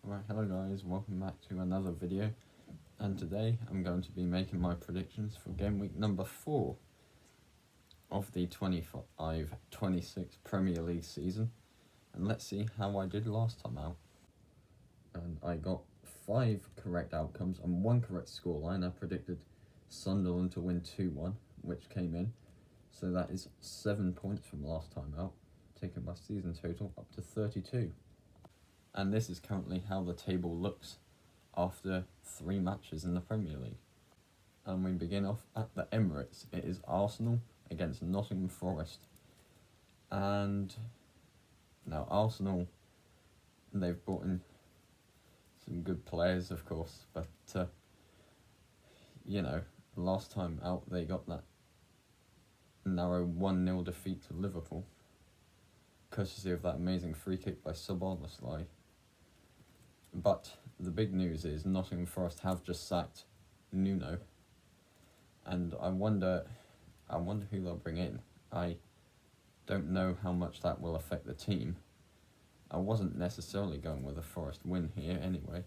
Right, hello guys, welcome back to another video, and today I'm going to be making my predictions for game week number 4 of the 25-26 Premier League season, and let's see how I did last time out. And I got 5 correct outcomes and 1 correct scoreline. I predicted Sunderland to win 2-1, which came in, so that is 7 points from last time out, taking my season total up to 32. And this is currently how the table looks after 3 matches in the Premier League. And we begin off at the Emirates. It is Arsenal against Nottingham Forest. And now Arsenal, they've brought in some good players, of course, but last time out they got that narrow 1-0 defeat to Liverpool, courtesy of that amazing free kick by Szoboszlai. But the big news is Nottingham Forest have just sacked Nuno, and I wonder who they'll bring in. I don't know how much that will affect the team. I wasn't necessarily going with a Forest win here anyway,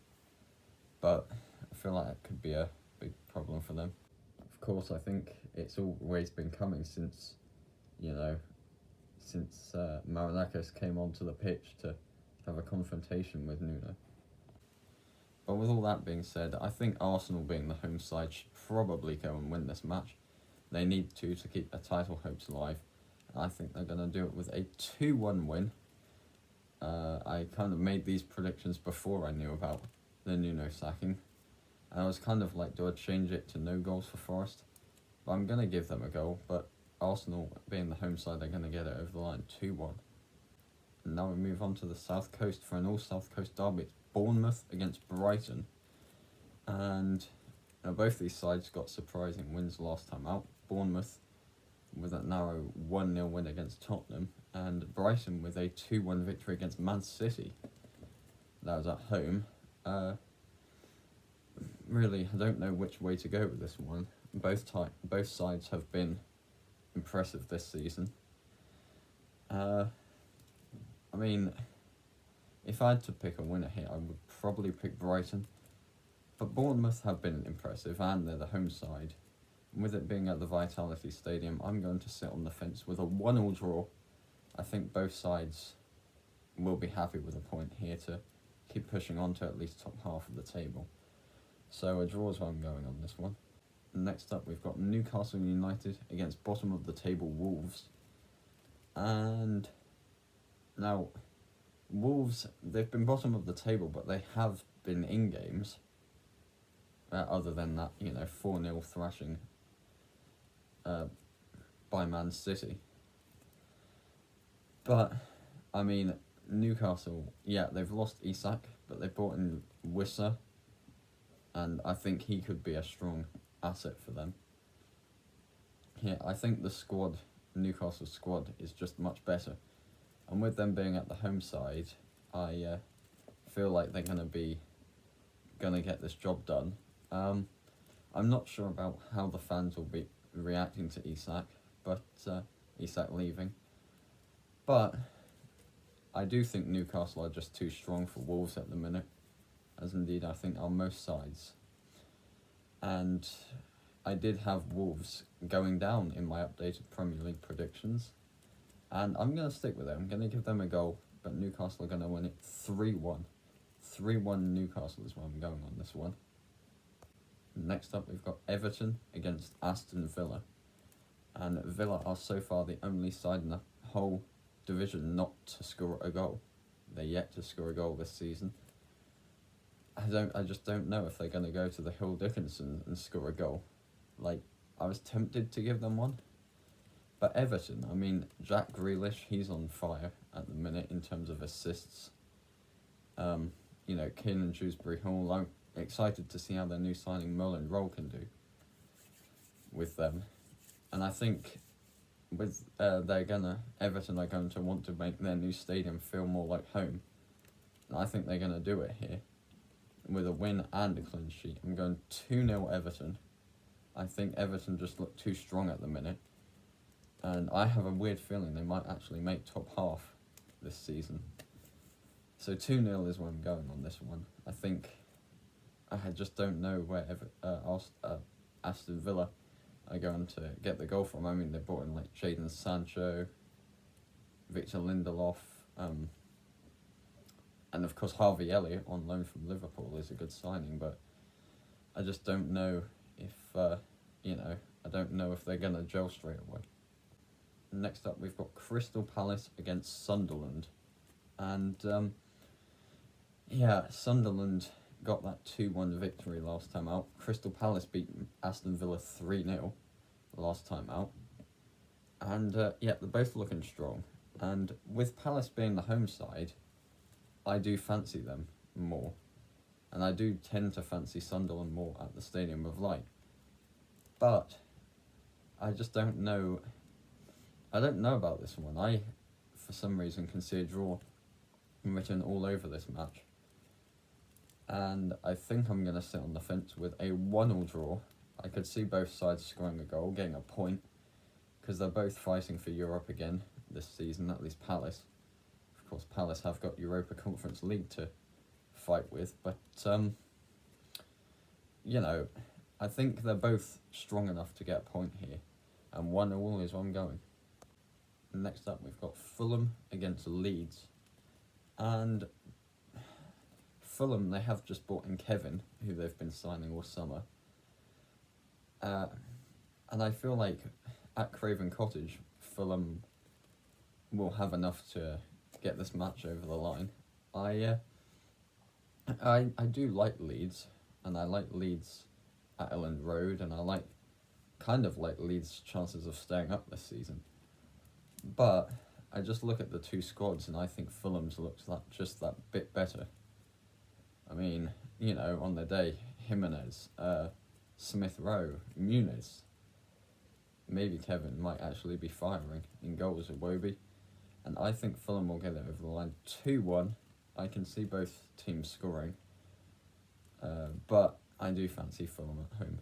but I feel like that could be a big problem for them. Of course, I think it's always been coming since Marinakis came onto the pitch to have a confrontation with Nuno. But with all that being said, I think Arsenal, being the home side, should probably go and win this match. They need to keep their title hopes alive. I think they're going to do it with a 2-1 win. I kind of made these predictions before I knew about the Nuno sacking. And I was kind of like, do I change it to no goals for Forest? But I'm going to give them a goal, but Arsenal, being the home side, they're going to get it over the line, 2-1. And now we move on to the South Coast for an all-South Coast derby. It's Bournemouth against Brighton. And both these sides got surprising wins last time out. Bournemouth with a narrow 1-0 win against Tottenham, and Brighton with a 2-1 victory against Man City. That was at home. Really, I don't know which way to go with this one. Both sides have been impressive this season. If I had to pick a winner here, I would probably pick Brighton. But Bournemouth have been impressive, and they're the home side. With it being at the Vitality Stadium, I'm going to sit on the fence with a 1-1 draw. I think both sides will be happy with a point here to keep pushing on to at least top half of the table. So a draw is where I'm going on this one. Next up, we've got Newcastle United against bottom of the table Wolves. And now, Wolves, they've been bottom of the table, but they have been in games. Other than that, 4-0 thrashing by Man City. But, Newcastle, they've lost Isak, but they brought in Wissa, and I think he could be a strong asset for them. I think the Newcastle squad, is just much better. And with them being at the home side, I feel like they're going to get this job done. I'm not sure about how the fans will be reacting to Isak, but Isak leaving. But I do think Newcastle are just too strong for Wolves at the minute, as indeed I think are most sides. And I did have Wolves going down in my updated Premier League predictions, and I'm going to stick with it. I'm going to give them a goal, but Newcastle are going to win it 3-1. 3-1 Newcastle is where I'm going on this one. Next up, we've got Everton against Aston Villa. And Villa are so far the only side in the whole division not to score a goal. They're yet to score a goal this season. I just don't know if they're going to go to the Hill Dickinson and score a goal. I was tempted to give them one. But Everton, Jack Grealish, he's on fire at the minute in terms of assists. Keenan Shrewsbury Hall, I'm excited to see how their new signing Merlin Roll can do with them. And I think with Everton are going to want to make their new stadium feel more like home. And I think they're going to do it here with a win and a clean sheet. I'm going 2-0 Everton. I think Everton just look too strong at the minute. And I have a weird feeling they might actually make top half this season. So 2-0 is where I'm going on this one. I think I just don't know where Aston Villa are going to get the goal from. I mean, they brought in like Jadon Sancho, Victor Lindelof, and of course Harvey Elliott on loan from Liverpool is a good signing, but I just don't know if, I don't know if they're going to gel straight away. Next up, we've got Crystal Palace against Sunderland. And, Sunderland got that 2-1 victory last time out. Crystal Palace beat Aston Villa 3-0 last time out. And, they're both looking strong. And with Palace being the home side, I do fancy them more. And I do tend to fancy Sunderland more at the Stadium of Light. But I just don't know. I don't know about this one. I, for some reason, can see a draw written all over this match. And I think I'm going to sit on the fence with a 1-1 draw. I could see both sides scoring a goal, getting a point, because they're both fighting for Europe again this season, at least Palace. Of course, Palace have got Europa Conference League to fight with, but, I think they're both strong enough to get a point here, and 1-1 is where I'm going. Next up, we've got Fulham against Leeds, and Fulham, they have just brought in Kevin, who they've been signing all summer, and I feel like at Craven Cottage, Fulham will have enough to get this match over the line. I do like Leeds, and I like Leeds at Elland Road, and I kind of like Leeds' chances of staying up this season. But I just look at the two squads, and I think Fulham's looks just that bit better. I mean, on the day, Jimenez, Smith Rowe, Muniz, maybe Kevin might actually be firing in goals at Wobie. And I think Fulham will get it over the line 2-1. I can see both teams scoring. But I do fancy Fulham at home.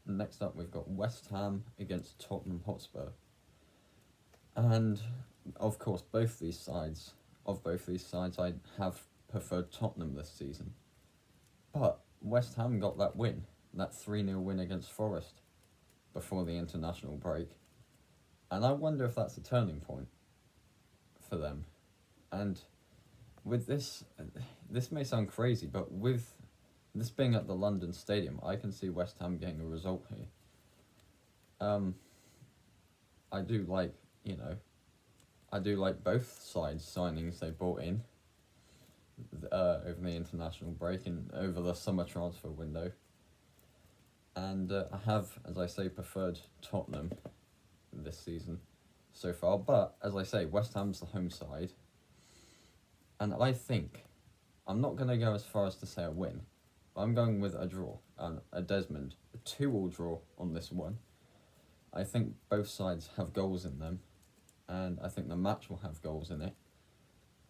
Next up, we've got West Ham against Tottenham Hotspur. And, of course, both these sides, I have preferred Tottenham this season. But West Ham got that win, that 3-0 win against Forest before the international break. And I wonder if that's a turning point for them. And with this may sound crazy, but with this being at the London Stadium, I can see West Ham getting a result here. I do like both sides' signings they brought in over the international break and over the summer transfer window. And I have, as I say, preferred Tottenham this season so far. But, as I say, West Ham's the home side. And I think, I'm not going to go as far as to say a win. I'm going with a draw, a Desmond, a 2-2 draw on this one. I think both sides have goals in them, and I think the match will have goals in it.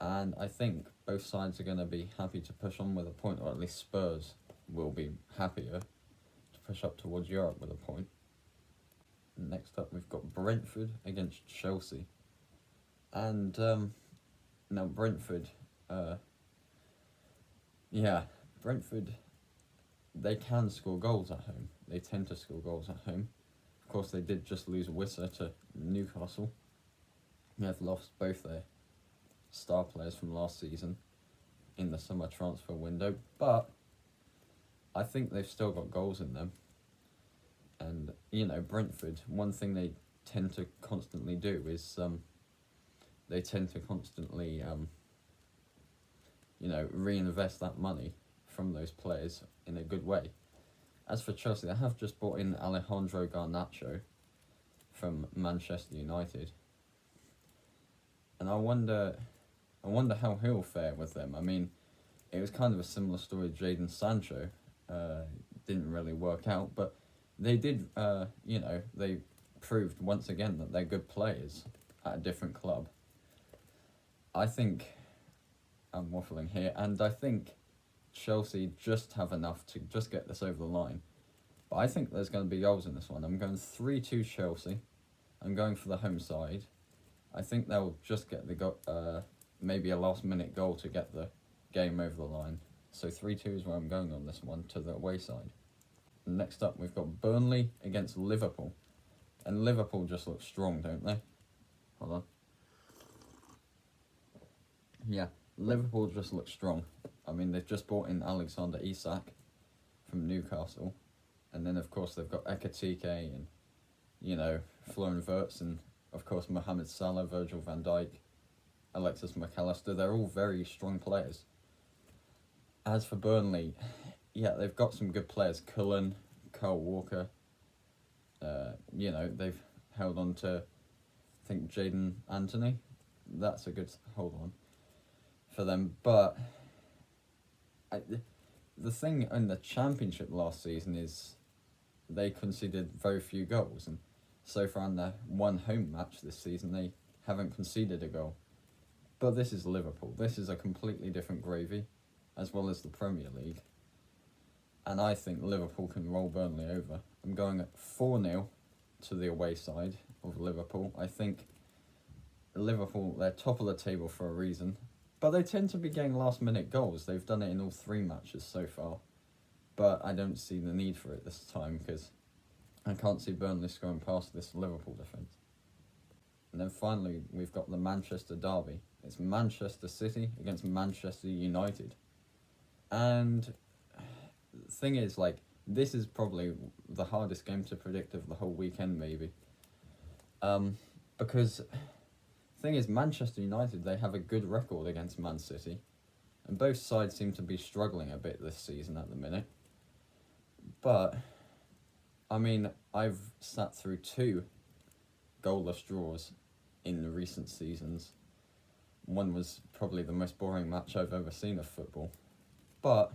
And I think both sides are going to be happy to push on with a point, or at least Spurs will be happier to push up towards Europe with a point. Next up, we've got Brentford against Chelsea. And now Brentford, Brentford, they can score goals at home. They tend to score goals at home. Of course, they did just lose Wissa to Newcastle. They have lost both their star players from last season in the summer transfer window, but I think they've still got goals in them. And, Brentford, one thing they tend to constantly do is they tend to constantly, reinvest that money from those players in a good way. As for Chelsea, they have just brought in Alejandro Garnacho from Manchester United. And I wonder how he'll fare with them. I mean, it was kind of a similar story with Jadon Sancho. Didn't really work out, but they did, they proved once again that they're good players at a different club. I think I'm waffling here, and I think Chelsea just have enough to just get this over the line. But I think there's going to be goals in this one. I'm going 3-2 Chelsea. I'm going for the home side. I think they'll just get the maybe a last minute goal to get the game over the line. So 3-2 is where I'm going on this one, to the away side. Next up, we've got Burnley against Liverpool. And Liverpool just look strong, don't they? Hold on. Yeah, Liverpool just look strong. I mean, they've just brought in Alexander Isak from Newcastle. And then, of course, they've got Ekatike and, you know, Florian Wirtz and, of course, Mohamed Salah, Virgil van Dijk, Alexis McAllister. They're all very strong players. As for Burnley, yeah, they've got some good players. Cullen, Kyle Walker. You know, they've held on to, I think, Jaden Anthony. That's a good hold on for them. But the thing in the Championship last season is they conceded very few goals. And so far in their one home match this season, they haven't conceded a goal. But this is Liverpool. This is a completely different gravy, as well as the Premier League. And I think Liverpool can roll Burnley over. I'm going at 4-0 to the away side of Liverpool. I think Liverpool, they're top of the table for a reason. But they tend to be getting last-minute goals. They've done it in all 3 matches so far. But I don't see the need for it this time, because I can't see Burnley scoring past this Liverpool defence. And then finally, we've got the Manchester derby. It's Manchester City against Manchester United. And the thing is, like, this is probably the hardest game to predict of the whole weekend, maybe. Because the thing is, Manchester United, they have a good record against Man City. And both sides seem to be struggling a bit this season at the minute. But, I mean, I've sat through 2 goalless draws in the recent seasons. One was probably the most boring match I've ever seen of football. But,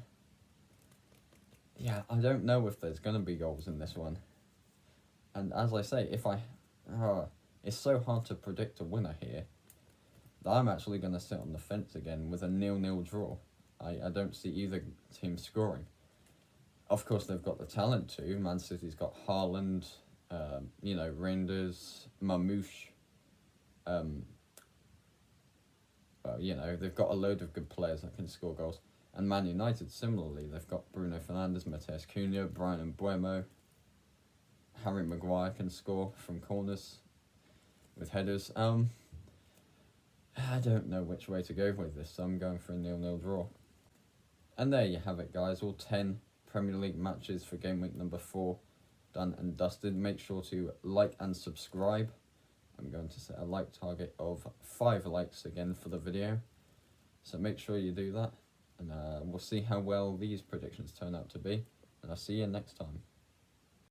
yeah, I don't know if there's going to be goals in this one. And as I say, it's so hard to predict a winner here that I'm actually going to sit on the fence again with a 0-0 draw. I don't see either team scoring. Of course, they've got the talent too. Man City's got Haaland, you know, Reinders, Mamouche. You know, they've got a load of good players that can score goals. And Man United, similarly, they've got Bruno Fernandes, Mateus Cunha, Brian Mbeumo. Harry Maguire can score from corners with headers. I don't know which way to go with this, so I'm going for a 0-0 draw. And there you have it, guys. All 10 Premier League matches for game week number 4 done and dusted. Make sure to like and subscribe. I'm going to set a like target of 5 likes again for the video. So make sure you do that. And we'll see how well these predictions turn out to be. And I'll see you next time.